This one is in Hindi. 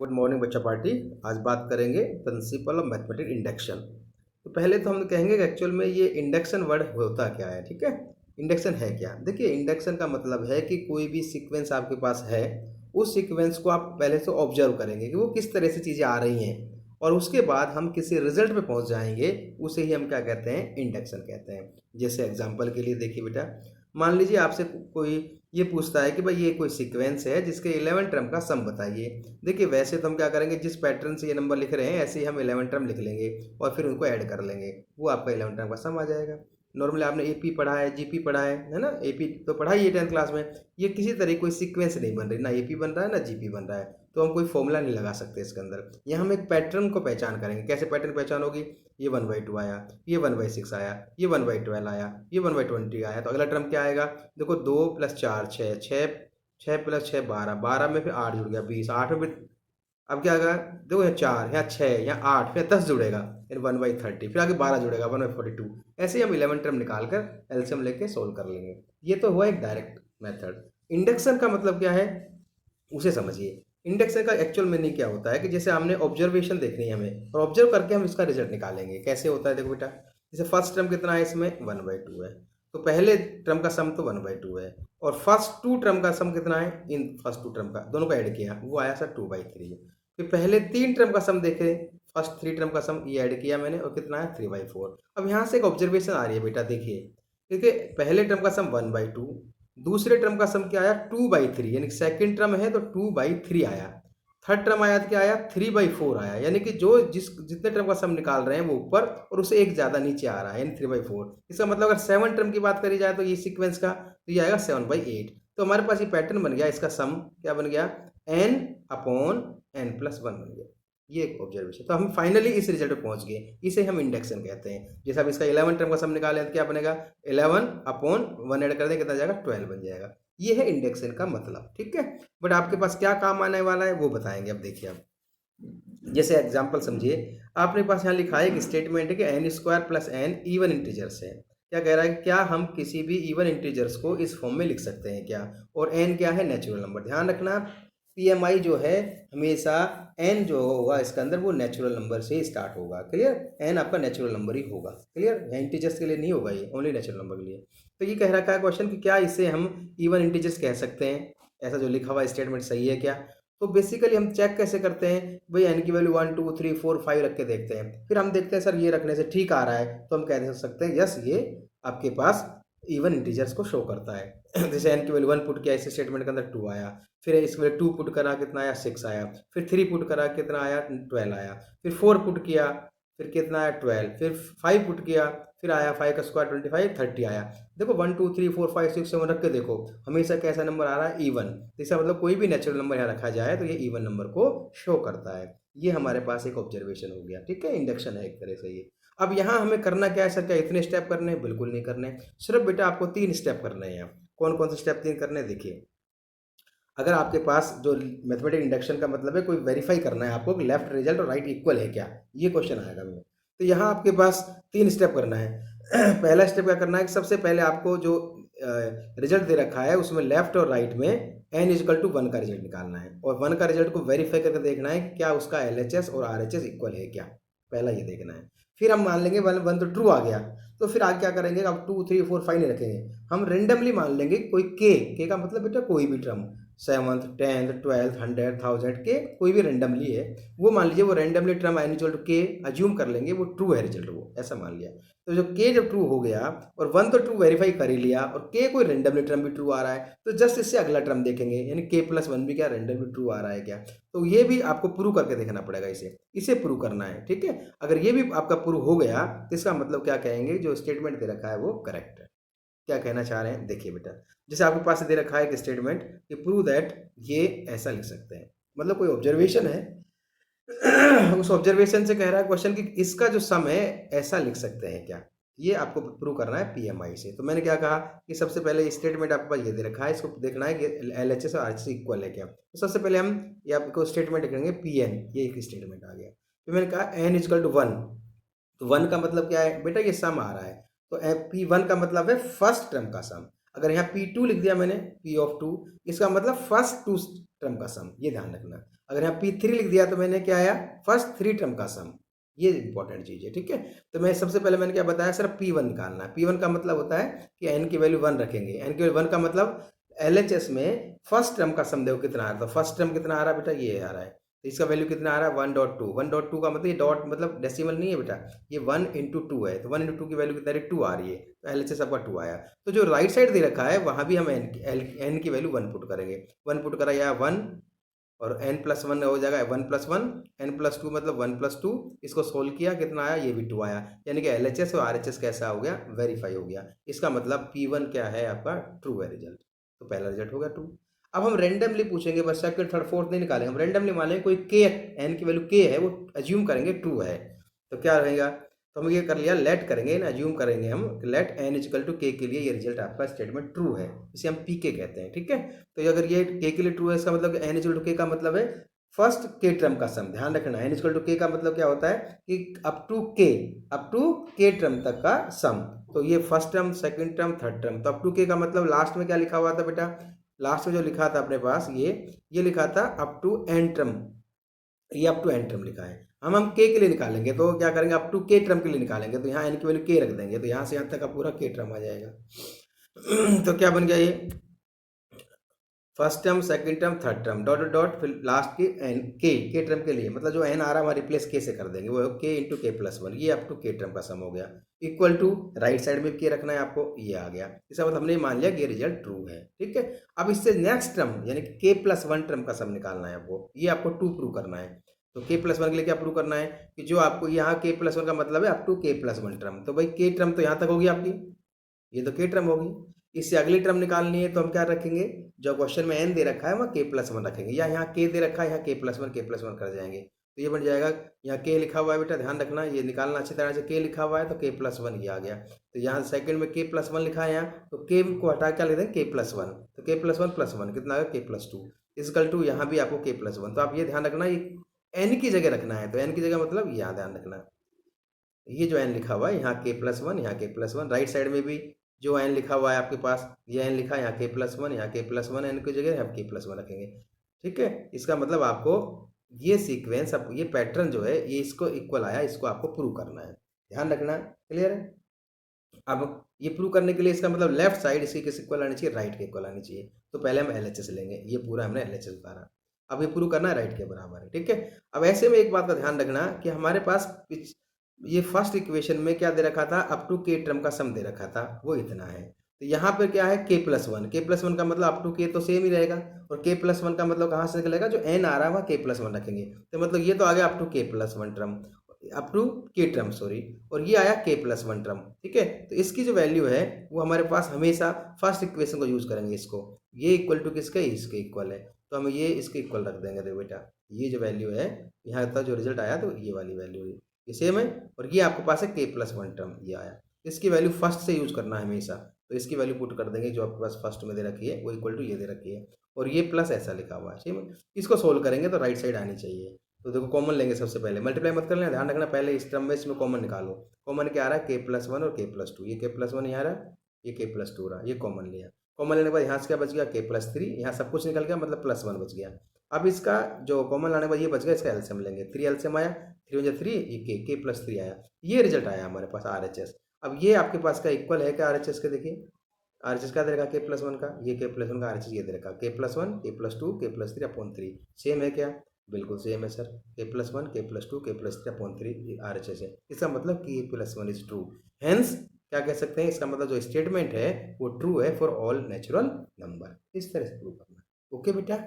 गुड मॉर्निंग बच्चा पार्टी। आज बात करेंगे प्रिंसिपल ऑफ मैथमेटिक इंडक्शन। तो पहले तो हम कहेंगे कि एक्चुअल में ये इंडक्शन वर्ड होता क्या है। ठीक है, इंडक्शन है क्या। देखिए, इंडक्शन का मतलब है कि कोई भी सीक्वेंस आपके पास है, उस सीक्वेंस को आप पहले से ऑब्जर्व करेंगे कि वो किस तरह से चीज़ें आ रही हैं, और उसके बाद हम किसी रिजल्ट पे पहुंच जाएंगे। उसे ही हम क्या कहते हैं, इंडक्शन कहते हैं। जैसे एग्जांपल के लिए देखिए बेटा, मान लीजिए आपसे कोई ये पूछता है कि भाई ये कोई सीक्वेंस है जिसके 11 टर्म का सम बताइए। देखिए, वैसे तो हम क्या करेंगे, जिस पैटर्न से ये नंबर लिख रहे हैं ऐसे ही हम 11 टर्म लिख लेंगे और फिर उनको ऐड कर लेंगे, वो आपका 11 टर्म का सम आ जाएगा। नॉर्मली आपने एपी पढ़ा है, जीपी पढ़ा है ना। एपी तो पढ़ा ही है 10th क्लास में। ये किसी तरह कोई सीक्वेंस नहीं बन रही, ना एपी बन रहा है ना जीपी बन रहा है, तो हम कोई फॉर्मूला नहीं लगा सकते इसके अंदर। यहाँ हम एक पैटर्न को पहचान करेंगे। कैसे पैटर्न पहचान होगी, ये 1/2 आया, ये 1/6 आया, ये 1/12 आया, ये 1/20 आया, तो अगला टर्म क्या आएगा। देखो, 2 + 4 6, 6 + 6 12, 12 में फिर 8 जुड़ गया 20, 8 में फिर अब क्या आएगा। देखो, यहाँ 4, यहाँ 6, यहाँ 8, फिर 10 जुड़ेगा, फिर 1/30, फिर आगे 12 जुड़ेगा 1/42। ऐसे ही हम 11 टर्म निकाल कर एलसीएम लेके सोल्व कर लेंगे। ये तो हुआ एक डायरेक्ट मेथड। इंडक्शन का मतलब क्या है, उसे समझिए। इंडक्शन का एक्चुअल मीनिंग क्या होता है कि जैसे हमने ऑब्जर्वेशन देखनी है हमें, और ऑब्जर्व करके हम इसका रिजल्ट निकालेंगे। कैसे होता है, देखो बेटा, जैसे फर्स्ट टर्म कितना है इसमें, 1/2 है, तो पहले टर्म का सम तो 1/2 है, और फर्स्ट टू टर्म का सम कितना है, इन फर्स्ट टू टर्म का दोनों का ऐड किया, वो आया सर 2/3। फिर पहले 3 टर्म का सम देखे, फर्स्ट 3 टर्म का सम ये ऐड किया मैंने, और कितना है 3/4। अब यहाँ से एक ऑब्जर्वेशन आ रही है बेटा, देखिए, क्योंकि पहले टर्म का सम 1/2, दूसरे टर्म का सम क्या आया 2/3, यानी सेकंड टर्म है तो 2/3 आया। थर्ड टर्म आया तो क्या आया 3/4 आया, यानी कि जो जितने टर्म का सम निकाल रहे हैं वो ऊपर और उससे एक ज़्यादा नीचे आ रहा है, यानी 3/4। इसका मतलब अगर 7 टर्म की बात करी जाए तो ये सीक्वेंस का, तो ये आएगा 7/8। तो हमारे पास ये पैटर्न बन गया, इसका सम क्या बन गया, n/n+1 बन गया। ये एक ऑब्जर्वेशन। तो हम फाइनली इस रिजल्ट पे पहुंच गए, इसे हम इंडक्शन कहते हैं। जैसे अब इसका 11 टर्म का सम निकालें तो क्या बनेगा, 11/1 ऐड कर दें, कितना जाएगा 12 बन जाएगा। ये है इंडक्शन का मतलब। ठीक है, बट आपके पास क्या काम आने वाला है वो बताएंगे। अब देखिए, अब जैसे एग्जांपल समझिए, आपने पास यहाँ लिखा है एक स्टेटमेंट है कि n² + n इवन इंटीजर्स है। क्या कह रहा है कि क्या हम किसी भी इवन इंटीजर्स को इस फॉर्म में लिख सकते हैं क्या, और n क्या है, नेचुरल नंबर। ध्यान रखना, पीएमआई जो है हमेशा n जो होगा इसके अंदर वो नेचुरल नंबर से ही स्टार्ट होगा। क्लियर, n आपका नेचुरल नंबर ही होगा। क्लियर, इंटीजर्स के लिए नहीं होगा, ये ओनली नेचुरल नंबर के लिए। तो ये कह रखा है क्वेश्चन कि क्या इसे हम इवन इंटीजर्स कह सकते हैं, ऐसा जो लिखा हुआ स्टेटमेंट सही है क्या। तो बेसिकली हम चेक कैसे करते हैं भाई, एन की वैल्यू 1 2 3 4 5 रख के देखते हैं, फिर हम देखते हैं सर ये रखने से ठीक आ रहा है, तो हम कह सकते हैं यस ये आपके पास इवन इंटीजर्स को शो करता है। जैसे एन की वैल्यू 1 पुट किया, इस स्टेटमेंट के अंदर 2 आया, फिर इसके वैल्यू 2 पुट करा कितना आया 6 आया, फिर 3 पुट करा कितना आया 12 आया, फिर 4 पुट किया फिर कितना आया 12, फिर 5 पुट किया फिर आया 5 का स्क्वायर 25 30 आया। देखो 1 2 3 4 5 6 7 रख के देखो, हमेशा कैसा नंबर आ रहा है, इवन। इसका मतलब कोई भी नेचुरल नंबर यहाँ रखा जाए तो ये इवन नंबर को शो करता है। ये हमारे पास एक ऑब्जर्वेशन हो गया। ठीक है, इंडक्शन है एक तरह से ये। अब यहाँ हमें करना क्या है सर, क्या इतने स्टेप करने हैं, बिल्कुल नहीं करने। सिर्फ बेटा आपको 3 स्टेप करने हैं। कौन कौन से स्टेप 3 करने हैं, देखिए। अगर आपके पास जो मैथमेटिक इंडक्शन का मतलब है, कोई वेरीफाई करना है आपको कि लेफ्ट रिजल्ट और राइट इक्वल है क्या, ये क्वेश्चन आएगा में। तो यहाँ आपके पास 3 स्टेप करना है। पहला स्टेप क्या करना है कि सबसे पहले आपको जो रिजल्ट दे रखा है उसमें लेफ्ट और राइट में n=1 का रिजल्ट निकालना है, और 1 का रिजल्ट को वेरीफाई करके देखना है कि क्या उसका LHS और RHS इक्वल है क्या। पहला ये देखना है। फिर हम मान लेंगे 1 तो ट्रू आ गया, तो फिर आगे क्या करेंगे, अब 2 3 4 5 नहीं रखेंगे, हम रेंडमली मान लेंगे कोई के का मतलब बेटा कोई भी टर्म, 7th 10th 12th 100 1000 के कोई भी रेंडमली है, वो मान लीजिए वो रेंडमली टर्म n=k अज्यूम कर लेंगे, वो ट्रू है रिजल्ट, वो ऐसा मान लिया। तो जो k जब ट्रू हो गया और 1 तो ट्रू वेरीफाई कर ही लिया, और k कोई रेंडमली टर्म भी ट्रू आ रहा है, तो जस्ट इससे अगला टर्म देखेंगे, यानी k+1 भी क्या रेंडमली ट्रू आ रहा है क्या। तो ये भी आपको प्रूव करके देखना पड़ेगा, इसे प्रूव करना है। ठीक है, अगर ये भी आपका प्रूव हो गया तो इसका मतलब क्या कहेंगे, जो स्टेटमेंट दे रखा है वो करेक्ट है। क्या कहना चाह रहे हैं, देखिए बेटा, जैसे आपके पास दे रखा है एक स्टेटमेंट कि प्रूव दैट, ये ऐसा लिख सकते हैं, मतलब कोई ऑब्जर्वेशन है। उस ऑब्जर्वेशन से कह रहा है क्वेश्चन कि इसका जो सम है ऐसा लिख सकते हैं क्या, ये आपको प्रूव करना है पीएमआई से। तो मैंने क्या कहा कि सबसे पहले स्टेटमेंट आपके पास ये दे रखा है, इसको देखना है कि एलएचएस और आरएचएस इक्वल है क्या। तो सबसे पहले हम ये आपको स्टेटमेंट लिखेंगे पीएन, ये एक स्टेटमेंट आ गया। फिर मैंने कहा n=1, तो 1 का मतलब क्या है बेटा, ये सम आ रहा है, तो P1 का मतलब है फर्स्ट टर्म का सम। अगर यहाँ P2 लिख दिया मैंने, P(2), इसका मतलब फर्स्ट टू टर्म का सम, ये ध्यान रखना। अगर यहाँ P3 लिख दिया तो मैंने क्या आया, फर्स्ट 3 टर्म का सम, ये इंपॉर्टेंट चीज़ है, ठीक है। तो मैं सबसे पहले मैंने क्या बताया, सिर्फ P1 निकालना है। P1 का मतलब होता है कि n की वैल्यू 1 रखेंगे, n की वैल्यू 1 का मतलब LHS में फर्स्ट टर्म का सम देखो कितना आ रहा है, तो फर्स्ट टर्म कितना आ रहा है बेटा, ये आ रहा है, तो इसका वैल्यू कितना आ रहा है 1.2। 1.2 का मतलब ये डॉट मतलब डेसिमल नहीं है बेटा, ये 1 इंटू 2 है, तो 1 इंटू 2 की वैल्यू कितना है, 2 आ रही है, तो LHS आपका 2 आया। तो जो राइट साइड दे रखा है वहाँ भी हम n की वैल्यू 1 पुट करेंगे, 1 पुट करा या 1 और n+1 हो जाएगा 1+1, n+2 मतलब 1+2, इसको सोल्व किया कितना आया, ये भी 2 आया, यानी कि LHS और RHS कैसा हो गया, वेरीफाई हो गया। इसका मतलब P1 क्या है आपका, ट्रू है रिजल्ट, तो पहला रिजल्ट हो गया ट्रू। अब हम रेंडमली पूछेंगे, बस सेकंड थर्ड फोर्थ नहीं निकालेंगे, हम रेंडमली मानेंगे कोई k n की वैल्यू k है, वो अज्यूम करेंगे ट्रू है, तो क्या रहेगा, तो हम ये कर लिया, लेट करेंगे ना, अज्यूम करेंगे हम, let n equal to k के लिए ये रिजल्ट आपका स्टेटमेंट ट्रू है, इसे हम pk कहते हैं, ठीक है। तो अगर ये k के लिए ट्रू है, इसका मतलब n इक्वल टू k का मतलब है फर्स्ट k टर्म का सम, ध्यान रखना, n इक्वल टू k का मतलब क्या होता है कि अप टू k टर्म तक का सम, तो ये first term, second term, third term, तो अप टू k का मतलब लास्ट में क्या लिखा हुआ था बेटा, लास्ट में जो लिखा था अपने पास ये लिखा था अप टू एन टर्म, ये अप टू एन टर्म लिखा है। हम के लिए निकालेंगे तो क्या करेंगे, अप टू के टर्म के लिए निकालेंगे, तो यहाँ एन की वैल्यू के रख देंगे, तो यहाँ से यहाँ तक का पूरा के टर्म आ जाएगा। तो क्या बन गया ये, first term, second term, third term, dot dot, फिर लास्ट की एन के टर्म के लिए, मतलब जो एन आ रहा है वहाँ रिप्लेस के से कर देंगे, वो के इंटू k+1, ये अप टू के टर्म का सम हो गया, इक्वल टू राइट साइड में के रखना है आपको, ये आ गया, इसका मतलब हमने मान लिया कि ये रिजल्ट ट्रू है, ठीक है। अब इससे नेक्स्ट टर्म यानी कि k+1 टर्म का सम निकालना है आपको, ये आपको टू प्रूव करना है। तो k+1 के लिए क्या प्रूव करना है कि जो आपको यहाँ k+1 का मतलब है अप टू k+1 टर्म, तो भाई के टर्म तो यहाँ तक होगी आपकी, ये तो के टर्म होगी, इससे अगली टर्म निकालनी है, तो हम क्या रखेंगे, जो क्वेश्चन में n दे रखा है वहाँ k+1 रखेंगे, या यहाँ k दे रखा है, यहाँ k+1 कर जाएंगे, तो ये बन जाएगा, यहाँ k लिखा हुआ है बेटा, ध्यान रखना, ये निकालना अच्छी तरह से, k लिखा हुआ है तो k+1 ये आ गया, तो यहाँ सेकंड में k+1 लिखा है यहाँ, तो k को हटा क्या लिख देंगे k+1, तो k+1+1 कितना आ गया k+2 इक्वल टू, यहाँ भी आपको k+1, तो आप ये ध्यान रखना, ये n की जगह रखना है, तो n की जगह मतलब यहाँ ध्यान रखना, ये जो n लिखा हुआ है यहाँ k+1, यहाँ k+1, राइट साइड में भी जो n लिखा हुआ है आपके पास, ये n लिखा है, यहाँ k+1, यहाँ k+1, n की जगह हम k+1 रखेंगे, ठीक है। इसका मतलब आपको ये सीक्वेंस, अब ये पैटर्न जो है ये इसको इक्वल आया, इसको आपको प्रूव करना है, ध्यान रखना, क्लियर है। अब ये प्रूव करने के लिए इसका मतलब लेफ्ट साइड इसकी किस इक्वल आनी चाहिए, राइट के इक्वल आनी चाहिए, तो पहले हम LHS लेंगे, ये पूरा हमने LHS उतारा, अब ये प्रूव करना है राइट के बराबर है, ठीक है। अब ऐसे में एक बात का ध्यान रखना कि हमारे पास ये फर्स्ट इक्वेशन में क्या दे रखा था, अप टू के टर्म का सम दे रखा था, वो इतना है, तो यहाँ पर क्या है k+1 का मतलब अप टू के तो सेम ही रहेगा, और k+1 का मतलब कहाँ से निकलेगा, जो n आ रहा है वहाँ k+1 रखेंगे, तो मतलब ये तो आ गया up to k+1 term, up to k term sorry, और ये आया k+1 टर्म, ठीक है। तो इसकी जो वैल्यू है वो हमारे पास हमेशा फर्स्ट इक्वेशन को यूज करेंगे, इसको, ये इक्वल टू किसका, इसके इक्वल है, तो हम ये इसके इक्वल रख देंगे, देखो बेटा ये जो वैल्यू है यहाँ तक जो रिजल्ट आया, तो ये वाली वैल्यू ये सेम है, और ये आपके पास है k+1 टर्म, ये आया, इसकी वैल्यू फर्स्ट से यूज करना है हमेशा, तो इसकी वैल्यू पुट कर देंगे जो आपके पास फर्स्ट में दे रखी है, वो इक्वल टू ये दे रखी है, और ये प्लस ऐसा लिखा हुआ है, ठीक है। इसको सोल्व करेंगे तो राइट साइड आनी चाहिए, तो देखो कॉमन लेंगे सबसे पहले, मल्टीप्लाई मत कर लेना, ध्यान रखना, पहले इस टर्म में इसमें कॉमन निकालो, कॉमन क्या आ रहा है k+1 और k+2, ये k+1 यहाँ रहा, ये k+2 रहा, ये कॉमन लिया, कॉमन लेने के बाद यहाँ से क्या बच गया k+3, यहाँ सब कुछ निकल गया, मतलब +1 बच गया। अब इसका जो कॉमन लाने के बाद ये बच गया, इसका एलसीएम लेंगे, 3 एलसीएम आया, 3 × 3 ये k+3 आया, ये रिजल्ट आया हमारे पास RHS। अब ये आपके पास का इक्वल है क्या RHS के, देखिए RHS क्या दे रखा k+1 का, ये k+1 का RHS ये दे रखा k+1 k+2 k+3/3, सेम है क्या, बिल्कुल सेम है sir, k+1 k+2 k+3/3 RHS है, इसका मतलब k+1 इज ट्रू, हेंस क्या कह सकते हैं, इसका मतलब जो स्टेटमेंट है वो ट्रू है फॉर ऑल नेचुरल नंबर, इस तरह से प्रूव करना, ओके बेटा।